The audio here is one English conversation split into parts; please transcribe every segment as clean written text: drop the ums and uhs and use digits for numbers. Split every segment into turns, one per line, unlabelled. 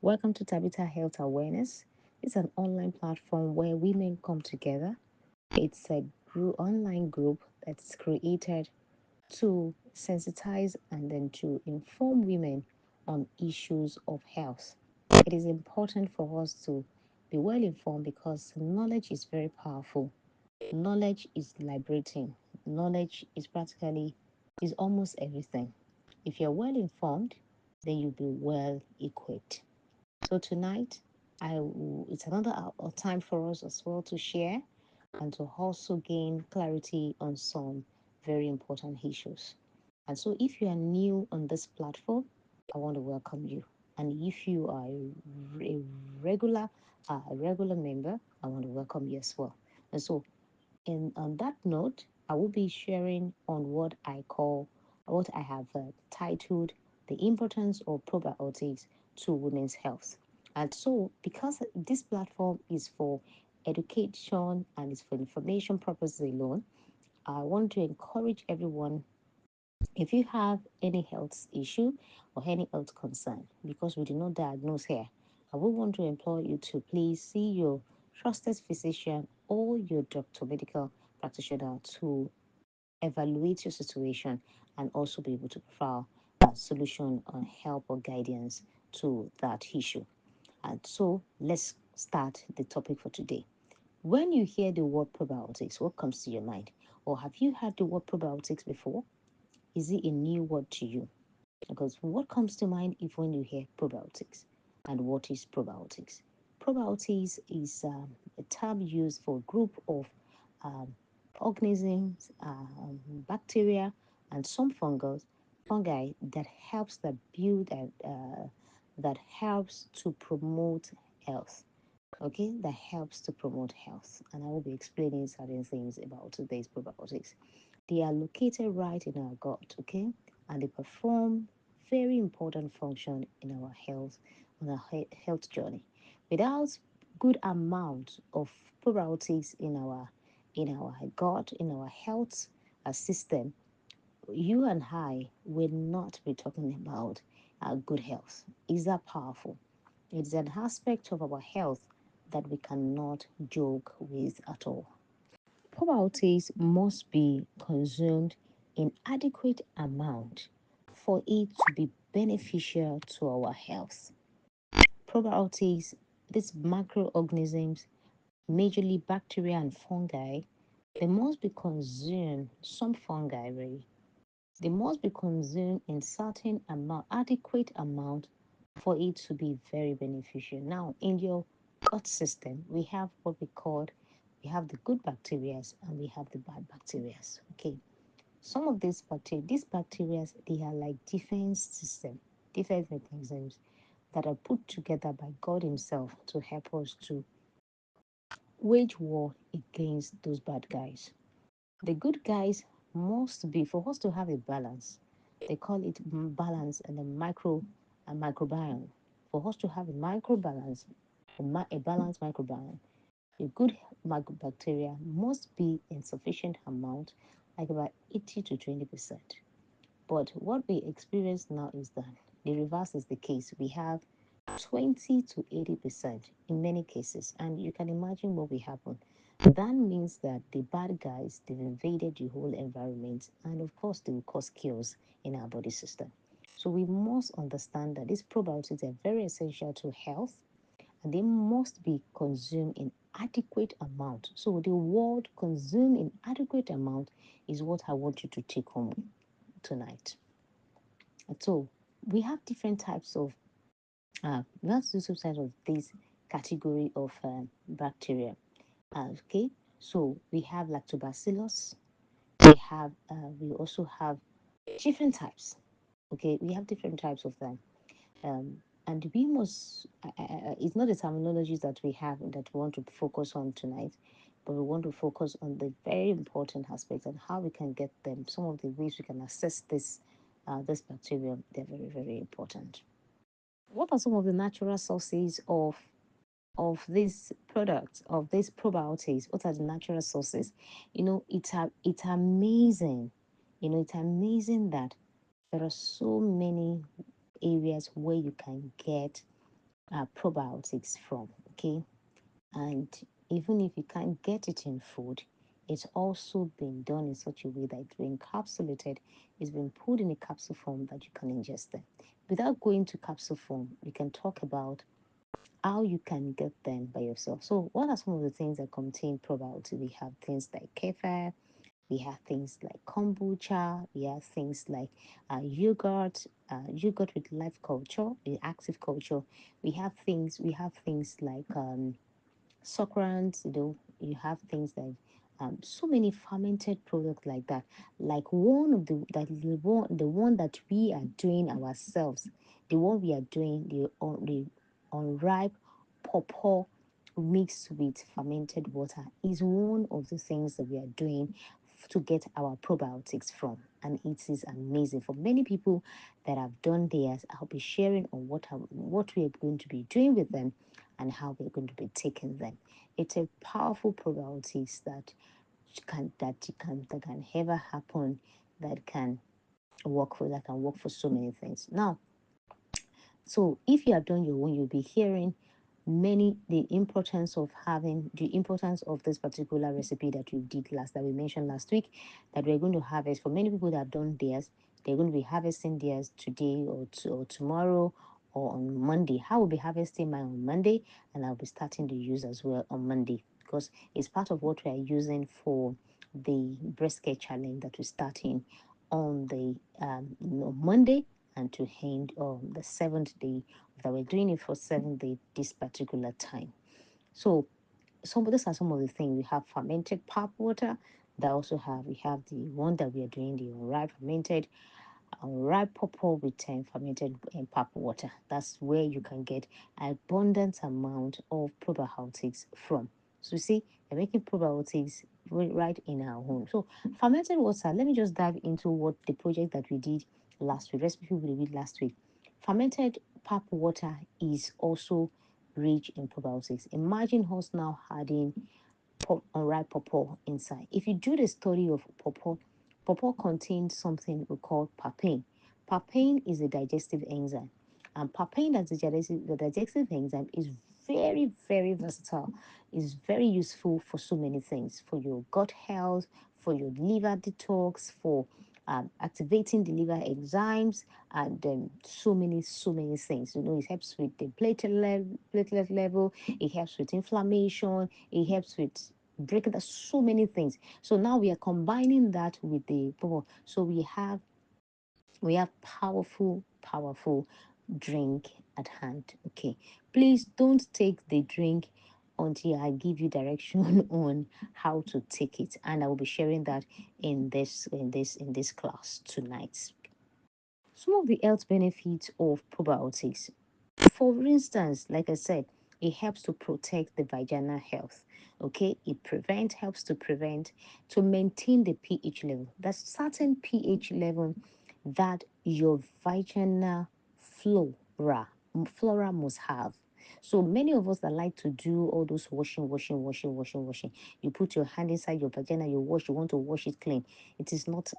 Welcome to Tabitha Health Awareness. It's an online platform where women come together. It's a online group that's created to sensitize and then to inform women on issues of health. It is important for us to be well informed because knowledge is very powerful. Knowledge is liberating. Knowledge is almost everything. If you're well informed, then you'll be well equipped. So tonight, it's another time for us as well to share and to also gain clarity on some very important issues. And so, if you are new on this platform, I want to welcome you. And if you are a regular, a regular member, I want to welcome you as well. And so, and on that note, I will be sharing on what I have titled the importance of probiotics to women's health. And so, because this platform is for education and is for information purposes alone, I want to encourage everyone, if you have any health issue or any health concern, because we do not diagnose here, I would want to implore you to please see your trusted physician or your doctor, medical practitioner, to evaluate your situation and also be able to provide a solution or help or guidance to that issue. And so let's start the topic for today. When you hear the word probiotics, what comes to your mind? Or have you heard the word probiotics before? Is it a new word to you? Because what comes to mind if when you hear probiotics? And what is probiotics? Probiotics is a term used for a group of um, organisms, bacteria, and some fungi that helps that build and that helps to promote health. Okay, that helps to promote health, and I will be explaining certain things about today's probiotics. They are located right in our gut, okay? And they perform very important function in our health, on our health journey. Without good amount of probiotics in our gut, in our health system, you and I will not be talking about good health. Is that powerful? It's an aspect of our health that we cannot joke with at all. Probiotics must be consumed in adequate amount for it to be beneficial to our health. Probiotics, these microorganisms, majorly bacteria and fungi, they must be consumed, some fungi really, they must be consumed in certain amount, adequate amount for it to be very beneficial. Now, in your gut system, we have what we have the good bacteria and we have the bad bacteria. Okay, some of these bacteria, they are like defense mechanisms that are put together by God Himself to help us to wage war against those bad guys. The good guys must be for us to have a balance. They call it balance and a microbiome. For us to have a microbalance, a balanced microbiome, a good microbacteria must be in sufficient amount, like about 80 to 20%. But what we experience now is that the reverse is the case. We have 20 to 80% in many cases, and you can imagine what will happen. That means that the bad guys, they've invaded the whole environment, and of course they will cause chaos in our body system. So we must understand that these probiotics are very essential to health, and they must be consumed in adequate amount. So the word consume in adequate amount is what I want you to take home tonight. So we have different types of we have two subsets of this category of bacteria. Okay, so we have lactobacillus. We also have different types. Okay, we have different types of them. And we must. It's not the terminologies that we have that we want to focus on tonight, but we want to focus on the very important aspects and how we can get them. Some of the ways we can assess this bacterium. They're very very important. What are some of the natural sources of these products, of these probiotics? What are the natural sources? It's amazing. It's amazing that there are so many areas where you can get probiotics from. Okay, and even if you can't get it in food, it's also been done in such a way that it's been encapsulated, it's been put in a capsule form that you can ingest them. Without going to capsule form, we can talk about how you can get them by yourself. So, what are some of the things that contain probiotics? We have things like kefir, we have things like kombucha, we have things like yogurt with live culture, the active culture. We have things like sucrants, you have things like so many fermented products like that. Like one of the one that we are doing ourselves, the one we are doing the unripe pawpaw mixed with fermented water is one of the things that we are doing to get our probiotics from, and it is amazing. For many people that have done theirs, I'll be sharing on what we are going to be doing with them and how we're going to be taking them. It's a powerful probiotics that can ever happen, that can work for so many things. Now, so if you have done your own, you'll be hearing the importance of this particular recipe that we mentioned last week, that we're going to harvest. For many people that have done theirs, they're going to be harvesting theirs today or tomorrow or on Monday. I will be harvesting mine on Monday, and I'll be starting to use as well on Monday, because it's part of what we are using for the breast care challenge that we're starting on the Monday, and to end on the seventh day, that we're doing it for 7 days this particular time. So these are some of the things. We have fermented pap water. We have the one that we are doing, the unripe fermented, unripe purple with 10 fermented pap water. That's where you can get abundant amount of probiotics from. So you see, we're making probiotics right in our home. So fermented water, let me just dive into what the project that we did last week, recipe we did last week. Fermented pap water is also rich in probiotics. Imagine us now adding unripe pawpaw inside. If you do the study of pawpaw contains something we call papain. Papain is a digestive enzyme, and papain, that's the digestive enzyme, is very, very versatile. Is very useful for so many things, for your gut health, for your liver detox, for activating the liver enzymes, and so many things. It helps with the platelet level. It helps with inflammation. It helps with breaking down so many things. So now we are combining that with the purple. So we have powerful drink at hand. Okay, please don't take the drink until I give you direction on how to take it, and I will be sharing that in this class tonight. Some of the health benefits of probiotics. For instance, like I said, it helps to protect the vaginal health. Okay, helps to prevent, to maintain the pH level. There's certain pH level that your vaginal flora must have. So many of us that like to do all those washing, you put your hand inside your vagina, you want to wash it clean. It is not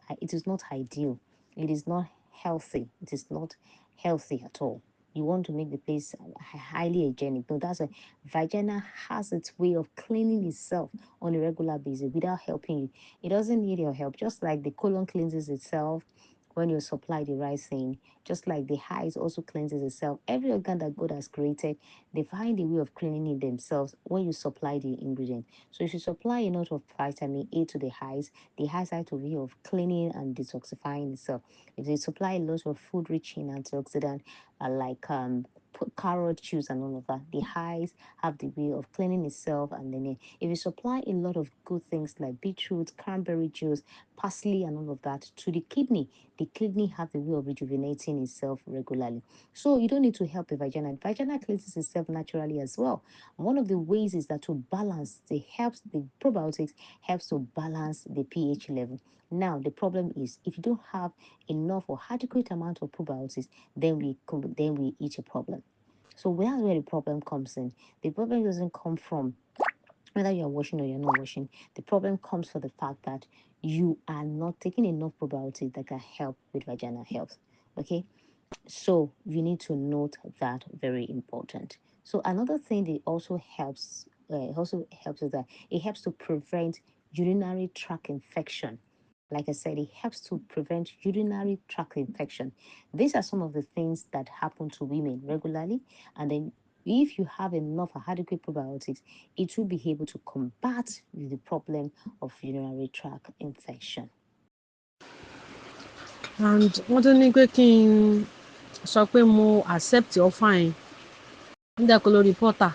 ideal. It is not healthy. It is not healthy at all. You want to make the place highly hygienic. No, that's a vagina has its way of cleaning itself on a regular basis without helping you. It doesn't need your help. Just like the colon cleanses itself when you supply the right thing, just like the eyes also cleanses itself. Every organ that God has created, they find a way of cleaning it themselves when you supply the ingredient. So if you supply a lot of vitamin A to the eyes have a way of cleaning and detoxifying itself. If they supply a lot of food rich in antioxidant, like carrot juice and all of that, the eyes have the way of cleaning itself. And then if you supply a lot of good things like beetroot, cranberry juice, parsley and all of that to the kidney have the way of rejuvenating itself regularly. So you don't need to help the vagina. The vagina cleanses itself naturally as well. One of the ways is that to balance the probiotics helps to balance the pH level. Now the problem is, if you don't have enough or adequate amount of probiotics, then we eat a problem. So that's where the problem comes in. The problem doesn't come from whether you're washing or you're not washing. The problem comes for the fact that you are not taking enough probiotics that can help with vaginal health. Okay. So you need to note that, very important. So another thing that also helps is that it helps to prevent urinary tract infection. Like I said, it helps to prevent urinary tract infection. These are some of the things that happen to women regularly, and then if you have enough adequate probiotics, it will be able to combat the problem of urinary tract infection.
And wọ́n tún ní pé kí n sọ pé mo accept offer yẹn. Ó dẹ̀ kó lórí portal.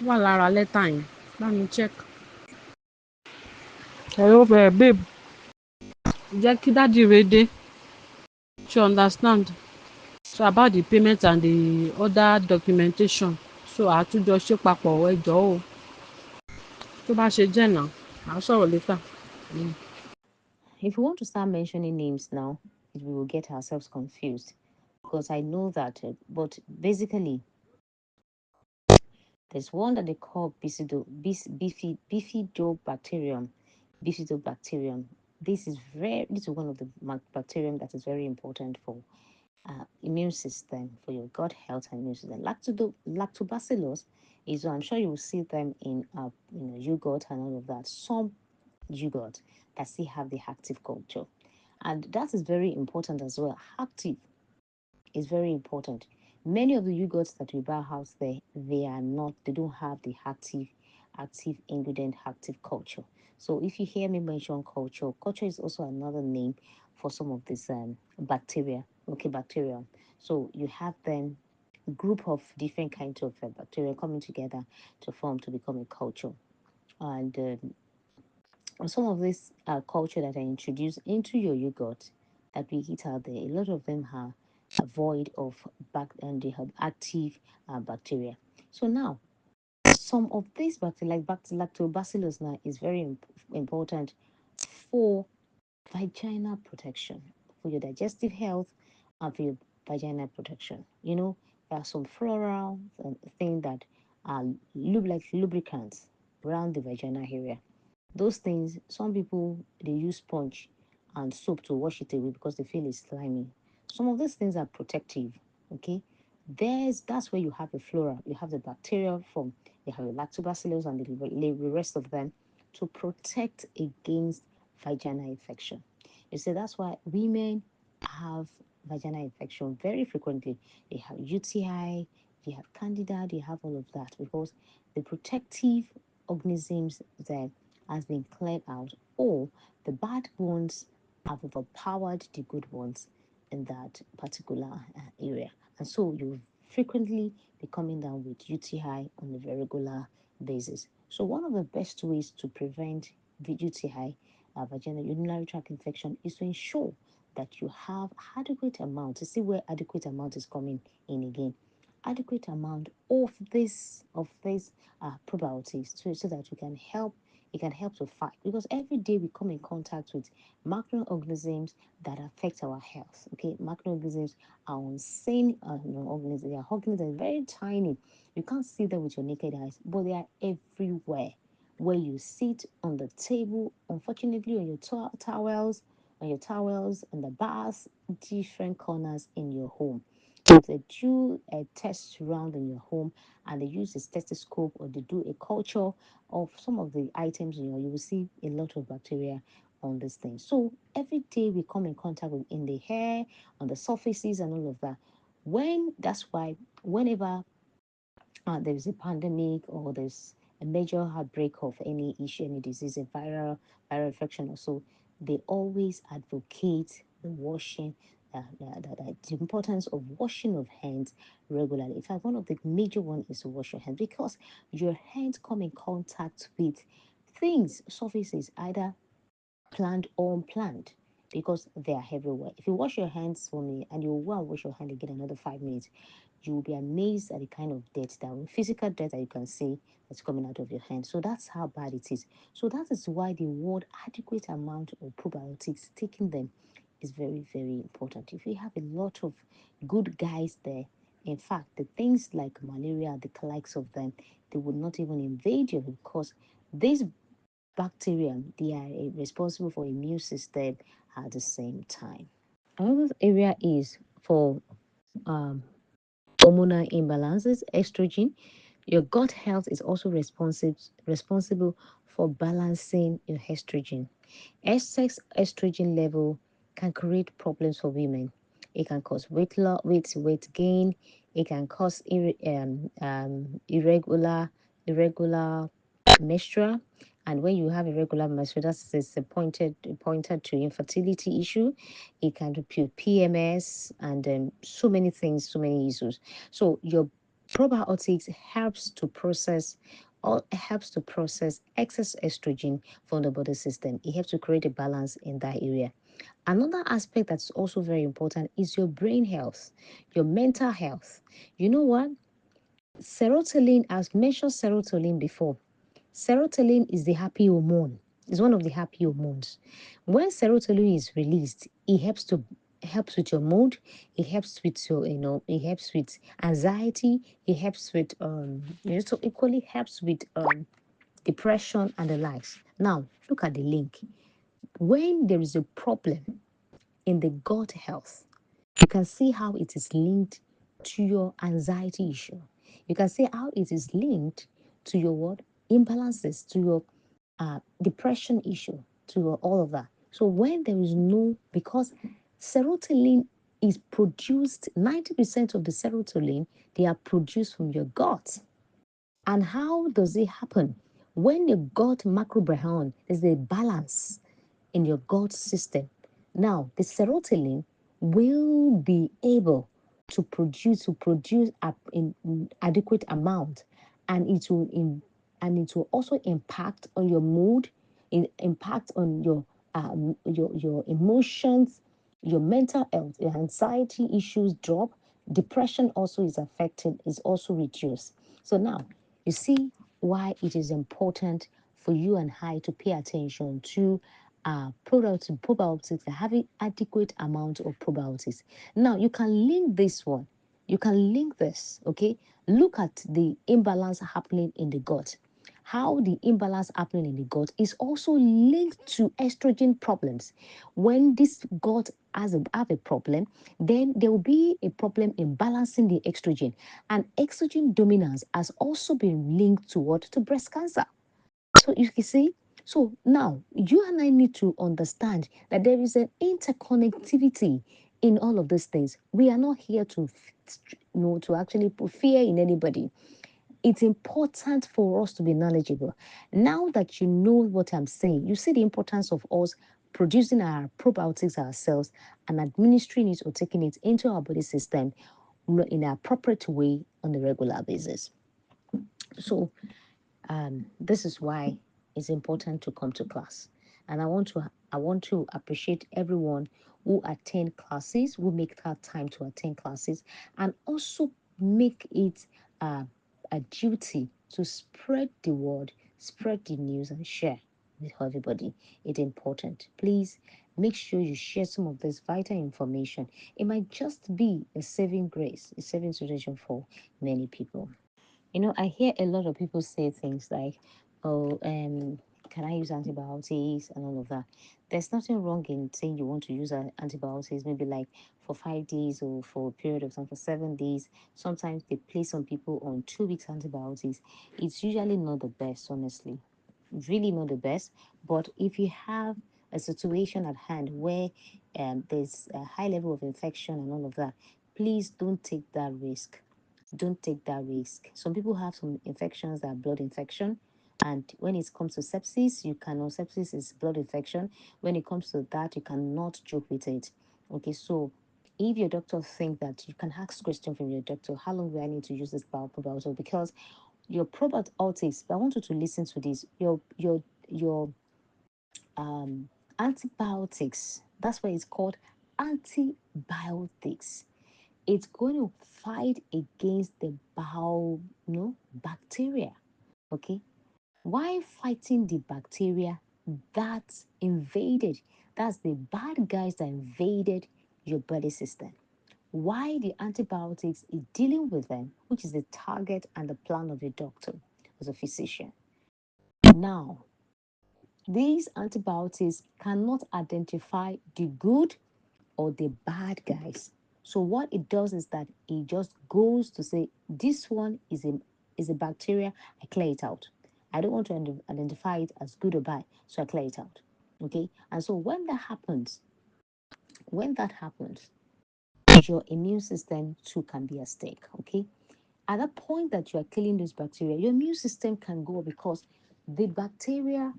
Ó wà lára lẹ́tà yẹn. Bá mi check. Hello babe. Jẹ́ kí dádì rẹ dé. She understand. So about the payment and the other documentation. So àtúnjọ ṣe papọ̀ ẹ jọ̀ọ́ o. Tó bá ṣe jẹ́ náà, à á sọ̀rọ̀ later.
If we want to start mentioning names now, we will get ourselves confused, because I know that, but basically, there's one that they call bifidobacterium. Bifidobacterium. This is one of the bacterium that is very important for immune system, for your gut health and immune system. Lactobacillus is, I'm sure you will see them in yogurt and all of that. Some yogurt that still have the active culture, and that is very important as well. Active is very important. Many of the yogurts that we buy out there, they don't have the active ingredient, active culture. So if you hear me mention culture is also another name for some of this bacteria. Okay, bacterium. So you have them, group of different kinds of bacteria coming together to become a culture. And some of this culture that are introduced into your yogurt that we eat out there, a lot of them are void of and they have active bacteria. So now, some of these bacteria, like lactobacillus, now is very important for vaginal protection, for your digestive health, and for your vaginal protection. There are some floral things that are like lubricants around the vaginal area. Those things, some people, they use sponge and soap to wash it away because they feel it's slimy. Some of these things are protective. Okay, that's where you have the flora, you have the bacteria from, you have the lactobacillus and the rest of them to protect against vaginal infection. You see, that's why women have vaginal infection very frequently. They have UTI, they have candida, they have all of that because the protective organisms that has been cleared out, or the bad ones have overpowered the good ones in that particular area. And so you frequently be coming down with UTI on a very regular basis. So one of the best ways to prevent the UTI, vaginal urinary tract infection, is to ensure that you have adequate amount. To see where adequate amount is coming in again, adequate amount of this probiotics, so that you can help, it can help to fight, because every day we come in contact with microorganisms that affect our health. Okay, microorganisms are unseen organisms. They are organisms that are very tiny. You can't see them with your naked eyes, but they are everywhere. Where you sit on the table, unfortunately, on your towels, on the bars, different corners in your home. If they do a test round in your home and they use a stethoscope or they do a culture of some of the items, you will see a lot of bacteria on this thing. So every day we come in contact with, in the hair, on the surfaces and all of that. That's why whenever there is a pandemic or there's a major outbreak of any issue, any disease, a viral infection or so, they always advocate the washing, the importance of washing of hands regularly. In fact, one of the major one is to wash your hands, because your hands come in contact with things, surfaces, either planned or unplanned, because they are everywhere. If you wash your hands for me and you go and wash your hand again another 5 minutes, you will be amazed at the kind of dirt, physical dirt that you can see that's coming out of your hand. So that's how bad it is. So that is why the word adequate amount of probiotics, taking them, is very, very important. If you have a lot of good guys there, in fact, the things like malaria, the likes of them, they would not even invade you, because these bacteria, they are responsible for immune system at the same time. Another area is for um, hormonal imbalances, estrogen. Your gut health is also responsible for balancing your estrogen. Excess estrogen level can create problems for women. It can cause weight loss, weight gain. It can cause irregular menstrual. And when you have irregular menstrual, that's pointed to infertility issue. It can do PMS and so many things, so many issues. So your probiotics helps to process excess estrogen from the body system. It helps to create a balance in that area. Another aspect that's also very important is your brain health, your mental health. You know what? Serotonin, I've mentioned serotonin before. Serotonin is the happy hormone. It's one of the happy hormones. When serotonin is released, it helps with your mood. It helps with it helps with anxiety. It helps with so equally helps with depression and the likes. Now look at the link. When there is a problem in the gut health, you can see how it is linked to your anxiety issue. You can see how it is linked to your what? Imbalances, to your depression issue, to your, all of that. So when there is no, because serotonin is produced, 90% of the serotonin, they are produced from your gut. And how does it happen? When your gut microbiome, there's a balance in your gut system. Now, the serotonin will be able to produce in adequate amount, and it will also impact on your mood, impact on your emotions, your mental health, your anxiety issues drop, depression also is affected, is also reduced. So now you see why it is important for you and I to pay attention to probiotics, having adequate amount of probiotics. Now you can link this one. You can link this, okay? Look at the imbalance happening in the gut. How the imbalance happening in the gut is also linked to estrogen problems. When this gut have a problem, then there will be a problem in balancing the estrogen. And estrogen dominance has also been linked to what? To breast cancer. So you can see, so now you and I need to understand that there is an interconnectivity in all of these things. We are not here to to actually put fear in anybody. It's important for us to be knowledgeable. Now that you know what I'm saying, you see the importance of us producing our probiotics ourselves and administering it or taking it into our body system in an appropriate way on a regular basis. So this is why it's important to come to class. And I want to appreciate everyone who attend classes, who make that time to attend classes, and also make it uh, a duty to spread the word, spread the news, and share with everybody. It's important. Please make sure you share some of this vital information. It might just be a saving grace, a saving solution for many people. I hear a lot of people say things like, "Oh, can I use antibiotics and all of that?" There's nothing wrong in saying you want to use antibiotics, maybe like for 5 days or for a period of time for 7 days. Sometimes they place some people on 2 weeks antibiotics. It's usually not the best, honestly, really not the best. But if you have a situation at hand where there's a high level of infection and all of that, please don't take that risk. Don't take that risk. Some people have some infections that are blood infection, and when it comes to sepsis, you cannot. Sepsis is blood infection. When it comes to that, you cannot joke with it. Okay, so if your doctor think that, you can ask question from your doctor, how long do I need to use this probiotic? Because your probiotics, I want you to listen to this. Your um antibiotics. That's why it's called antibiotics. It's going to fight against the bacteria. Okay, why fighting the bacteria that invaded? That's the bad guys that invaded your body system. Why the antibiotics is dealing with them, which is the target and the plan of your doctor as a physician. Now, these antibiotics cannot identify the good or the bad guys. So what it does is that it just goes to say this one is a bacteria. I clear it out. I don't want to identify it as good or bad, so I clear it out. Okay, and so when that happens, your immune system too can be at stake. Okay, at that point that you are killing those bacteria, your immune system can go because the bacteria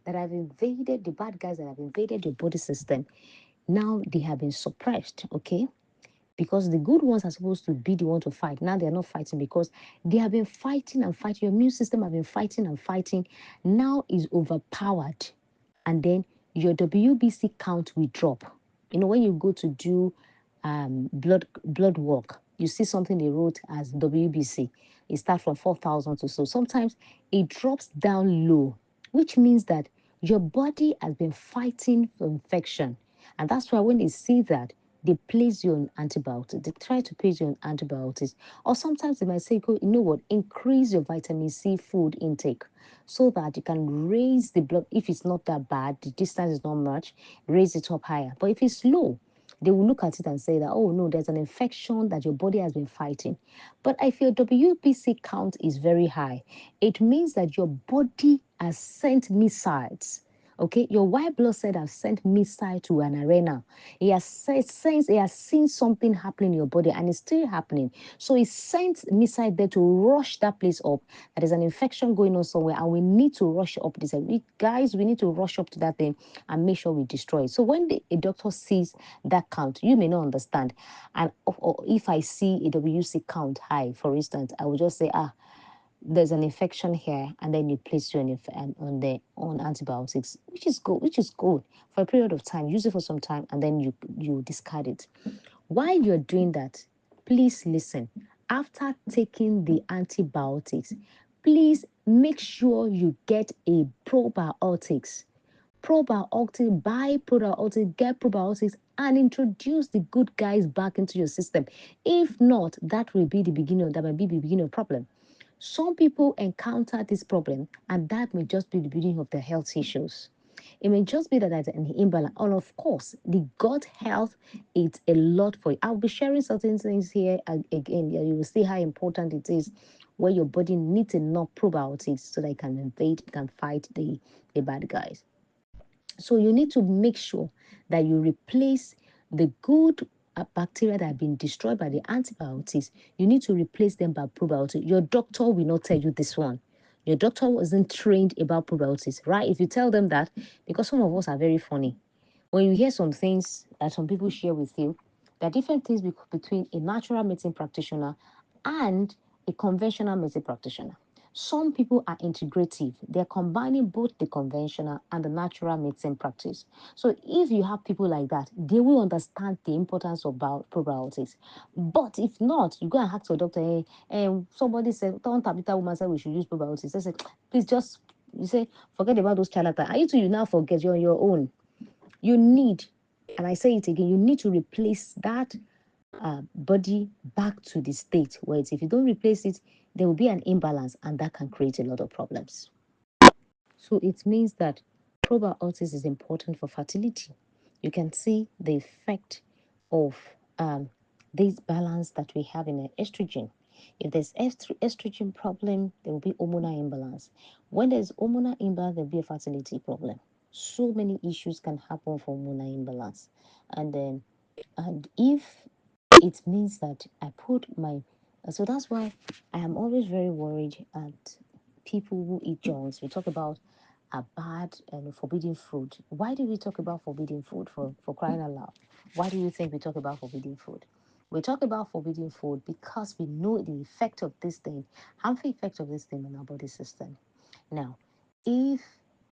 that have invaded, the bad guys that have invaded your body system, now they have been suppressed. Okay, because the good ones are supposed to be the one to fight. Now they're not fighting because they have been fighting and fighting. Your immune system have been fighting and fighting. Now is overpowered, and then your WBC count will drop. You know, when you go to do blood work, you see something they wrote as WBC. It starts from 4,000 to so. Sometimes it drops down low, which means that your body has been fighting for infection. And that's why when they see that, they place you on antibiotics. They try to place you on antibiotics. Or sometimes they might say, go, you know what, increase your vitamin C food intake so that you can raise the blood. If it's not that bad, the distance is not much, raise it up higher. But if it's low, they will look at it and say that, oh no, there's an infection that your body has been fighting. But if your WBC count is very high, it means that your body has sent missiles. Okay, your white blood cell has sent missile to an arena. He has he has seen something happening in your body and it's still happening. So he sent missile there to rush that place up. That there's an infection going on somewhere, and we need to rush up this. Guys, we need to rush up to that thing and make sure we destroy it. So when a doctor sees that count, you may not understand. And or if I see a WC count high, for instance, I will just say, there's an infection here, and then you place you on antibiotics, which is good for a period of time. Use it for some time, and then you discard it. While you're doing that, please listen. After taking the antibiotics, please make sure you get a probiotics. Buy probiotics, get probiotics, and introduce the good guys back into your system. If not, that might be the beginning of problem. Some people encounter this problem, and that may just be the beginning of their health issues. It may just be that there's an imbalance. And of course, the gut health, it's a lot for you. I'll be sharing certain things here again. You will see how important it is where your body needs enough probiotics so that it can invade, it can fight the bad guys. So you need to make sure that you replace the good bacteria that have been destroyed by the antibiotics. You need to replace them by probiotics. Your doctor will not tell you this one. Your doctor wasn't trained about probiotics, right? If you tell them that, because some of us are very funny. When you hear some things that some people share with you, there are different things between a natural medicine practitioner and a conventional medicine practitioner. Some people are integrative. They're combining both the conventional and the natural medicine practice. So if you have people like that, they will understand the importance of probiotics. But if not, you go and ask your doctor, hey, somebody said, one Tabitha woman said we should use probiotics. They say, please just, you say, forget about those charlatans. Are you two, you now forget you're on your own. You need, and I say it again, you need to replace that body back to the state where it's, if you don't replace it, there will be an imbalance, and that can create a lot of problems. So it means that probiotics is important for fertility. You can see the effect of this balance that we have in estrogen. If there's estrogen problem, there will be hormonal imbalance. When there's hormonal imbalance, there'll be a fertility problem. So many issues can happen for hormonal imbalance. And then, and if it means that I put my, so that's why I am always very worried at people who eat junks. We talk about a bad and forbidden food. Why do we talk about forbidden food, for crying out loud? Why do you think we talk about forbidden food? We talk about forbidden food because we know the effect of this thing, harmful effect of this thing on our body system. Now, if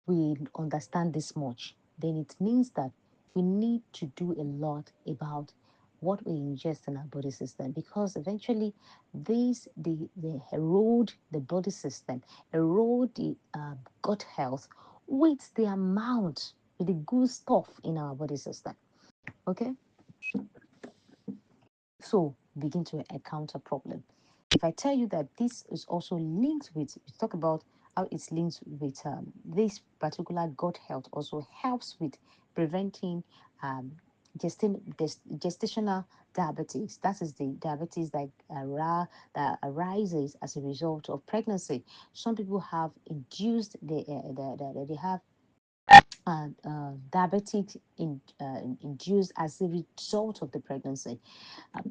we understand this much, then it means that we need to do a lot about what we ingest in our body system, because eventually they erode the body system, erode the gut health with the amount, with the good stuff in our body system. Okay, so begin to encounter problem. If I tell you that this is also linked with, we talk about how it's linked with this particular gut health, also helps with preventing gestational diabetes. That is the diabetes that arises as a result of pregnancy. Some people have induced they have diabetic induced as a result of the pregnancy.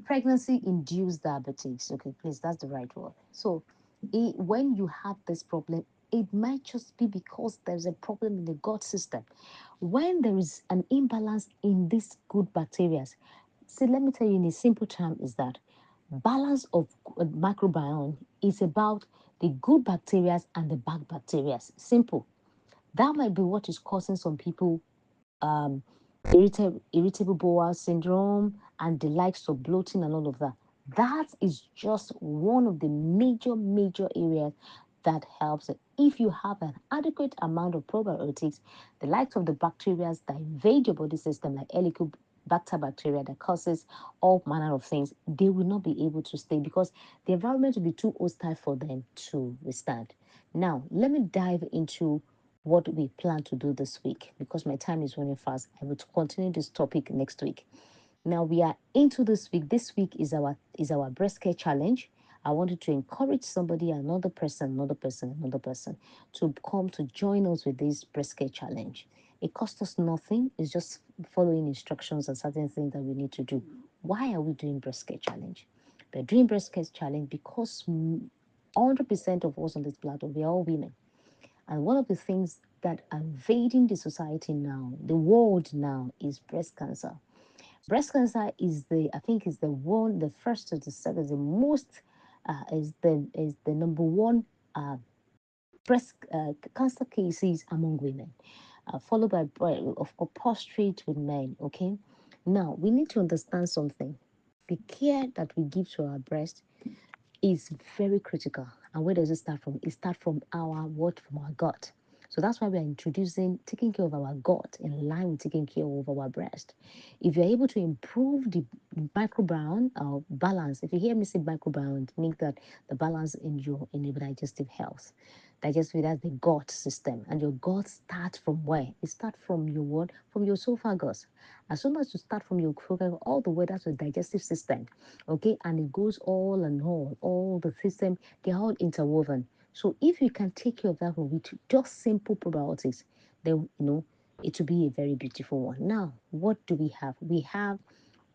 Pregnancy induced diabetes. Okay, please, that's the right word. So, when you have this problem, it might just be because there's a problem in the gut system. When there is an imbalance in these good bacteria, see, let me tell you in a simple term is that balance of microbiome is about the good bacteria and the bad bacteria. Simple. That might be what is causing some people um, irritable bowel syndrome and the likes of bloating and all of that. That is just one of the major areas that helps it. If you have an adequate amount of probiotics, the likes of the bacteria that invade your body system, like Helicobacter bacteria that causes all manner of things, they will not be able to stay because the environment will be too hostile for them to withstand. Now, let me dive into what we plan to do this week because my time is running fast. I will continue this topic next week. Now we are into this week. This week is our breast care challenge. I wanted to encourage somebody, another person to come to join us with this breast care challenge. It costs us nothing. It's just following instructions and certain things that we need to do. Why are we doing breast care challenge? We're doing breast care challenge because 100% of us on this platform, we are all women. And one of the things that are invading the society now, the world now, is breast cancer. Breast cancer is I think, is the one, the first to the second, the most, is the number one breast cancer cases among women, followed by of course prostrate with men. Okay, now we need to understand something. The care that we give to our breast is very critical. And where does it start from? It starts from our what? From our gut. So that's why we are introducing taking care of our gut in line with taking care of our breast. If you're able to improve the microbiome balance, if you hear me say microbiome, it means that the balance in your digestive health. Digestive, that's the gut system. And your gut starts from where? It starts from your what? From your esophagus. As soon as you start from your esophagus all the way down to the digestive system, okay, and it goes all and all the system, they're all interwoven. So if you can take care of that one with just simple probiotics, then it will be a very beautiful one. Now, what do we have? We have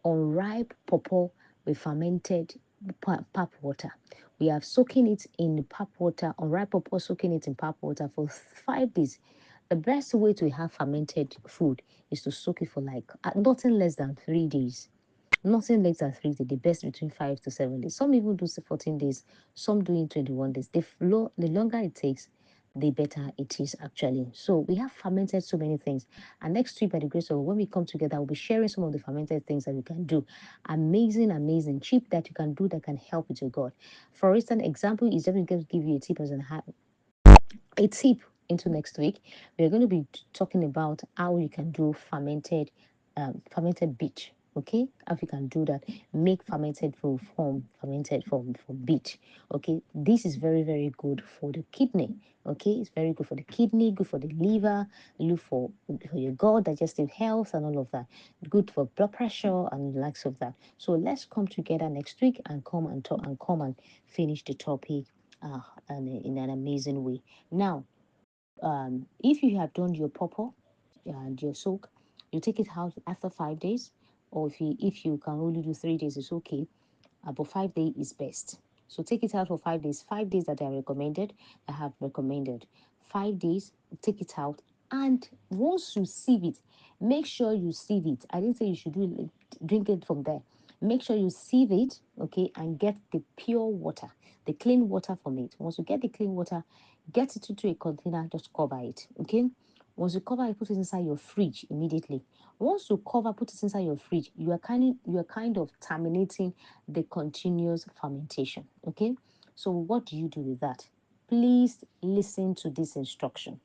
unripe pawpaw with fermented pap water. We are soaking it in pap water, unripe pawpaw, soaking it in pap water for 5 days. The best way to have fermented food is to soak it for like nothing less than 3 days. Nothing less than 3 days, the best between 5 to 7 days. Some even do 14 days, some do it 21 days. The longer it takes, the better it is actually. So we have fermented so many things. And next week, by the grace of God, when we come together, we'll be sharing some of the fermented things that we can do. Amazing, cheap that you can do that can help with your God. For instance, example is let me just give you a tip as an a tip into next week. We're going to be talking about how you can do fermented beet. Okay, how you can do that. Make fermented food from beet. Okay, this is very good for the kidney. Okay, it's very good for the kidney, good for the liver, good for your gut, digestive health, and all of that. Good for blood pressure and the likes of that. So let's come together next week and come and talk and come and finish the topic and in an amazing way. Now, if you have done your pawpaw and your soak, you take it out after 5 days, or if you can only do 3 days, it's okay. But 5 days is best. So take it out for 5 days. 5 days that I recommended, I have recommended. 5 days, take it out. And once you sieve it, make sure you sieve it. I didn't say you should drink it from there. Make sure you sieve it, okay, and get the pure water, the clean water from it. Once you get the clean water, get it into a container, just cover it, okay? Once you cover it, put it inside your fridge immediately. Once you cover, put it inside your fridge, you are kind of terminating the continuous fermentation. Okay, so what do you do with that? Please listen to this instruction.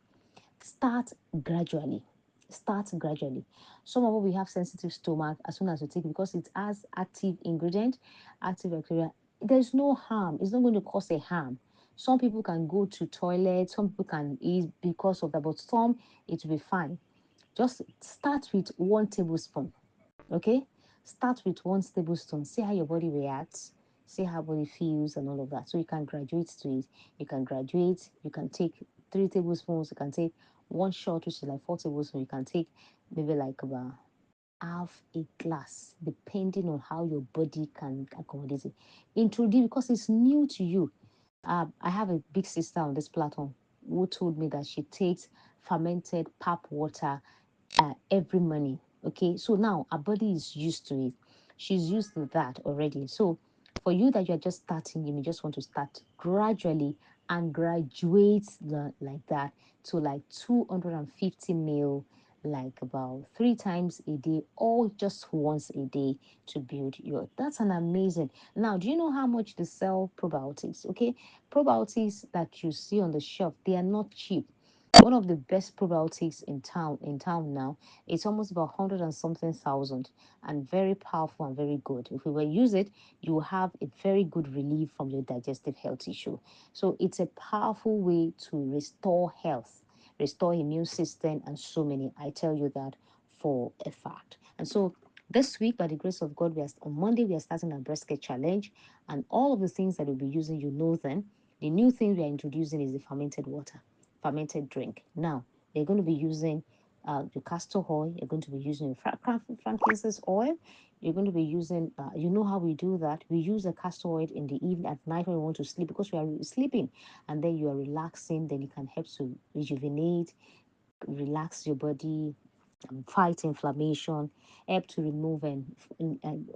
Start gradually. Start gradually. Some of us we have sensitive stomach as soon as you take it because it has active ingredient, active bacteria. There's no harm. It's not going to cause a harm. Some people can go to toilet, some people can eat because of that, but some it will be fine. Just start with 1 tablespoon. Okay, start with 1 tablespoon. See how your body reacts. See how body feels and all of that. So you can graduate to it. You can graduate. You can take 3 tablespoons. You can take one shot, which is like 4 tablespoons. You can take maybe like about half a glass, depending on how your body can accommodate it. Introduce because it's new to you. I have a big sister on this platform who told me that she takes fermented pap water every morning. Okay, so now our body is used to it. She's used to that already. So for you that you're just starting, you may just want to start gradually and graduate like that to like 250 mil, like about 3 times a day or just once a day to build your. That's an amazing. Now, do you know how much they sell probiotics? Okay, probiotics that you see on the shelf, they are not cheap. One of the best probiotics in town now, it's almost about 100 and something thousand, and very powerful and very good. If we will use it, you will have a very good relief from your digestive health issue. So it's a powerful way to restore health, restore immune system, and so many. I tell you that for a fact. And so this week, by the grace of God, on Monday we are starting our breast care challenge, and all of the things that we'll be using, you know them. The new thing we are introducing is the fermented water, fermented drink. Now, you're going to be using your castor oil, you're going to be using your frankincense oil, you're going to be using, you know how we do that. We use the castor oil in the evening at night when we want to sleep because we are sleeping and then you are relaxing, then it can help to rejuvenate, relax your body, fight inflammation, help to remove and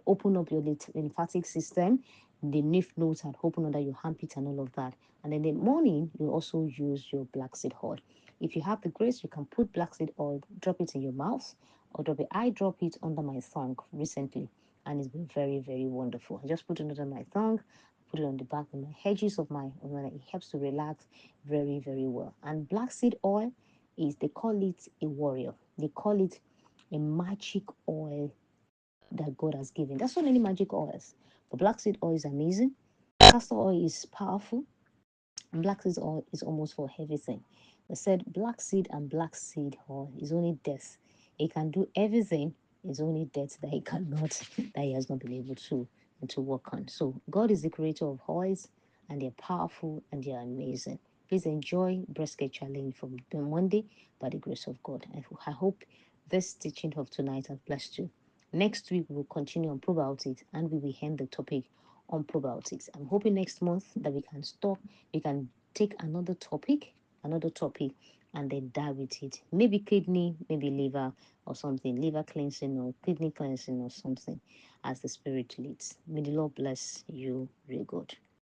open up your lymphatic system, the lymph nodes, and open under your armpit and all of that. And then in the morning, you also use your black seed oil. If you have the grace, you can put black seed oil, drop it in your mouth, or drop it. I drop it under my tongue recently, and it's been very, very wonderful. I just put it under my tongue, put it on the back of my edges of my. It helps to relax very, very well. And black seed oil is, they call it a warrior. They call it a magic oil that God has given. There's so many magic oils, but black seed oil is amazing. Castor oil is powerful. And black seed oil is almost for everything. They said black seed and black seed oil is only death. It can do everything. It's only death that it cannot, that he has not been able to work on. So God is the creator of oils, and they're powerful and they're amazing. Please enjoy Breast Care Challenge from Monday by the grace of God. I hope this teaching of tonight has blessed you. Next week we'll continue on probiotics and we will end the topic on probiotics. I'm hoping next month that we can take another topic, and then dive with it. Maybe kidney, maybe liver or something, liver cleansing or kidney cleansing or something as the Spirit leads. May the Lord bless you real good.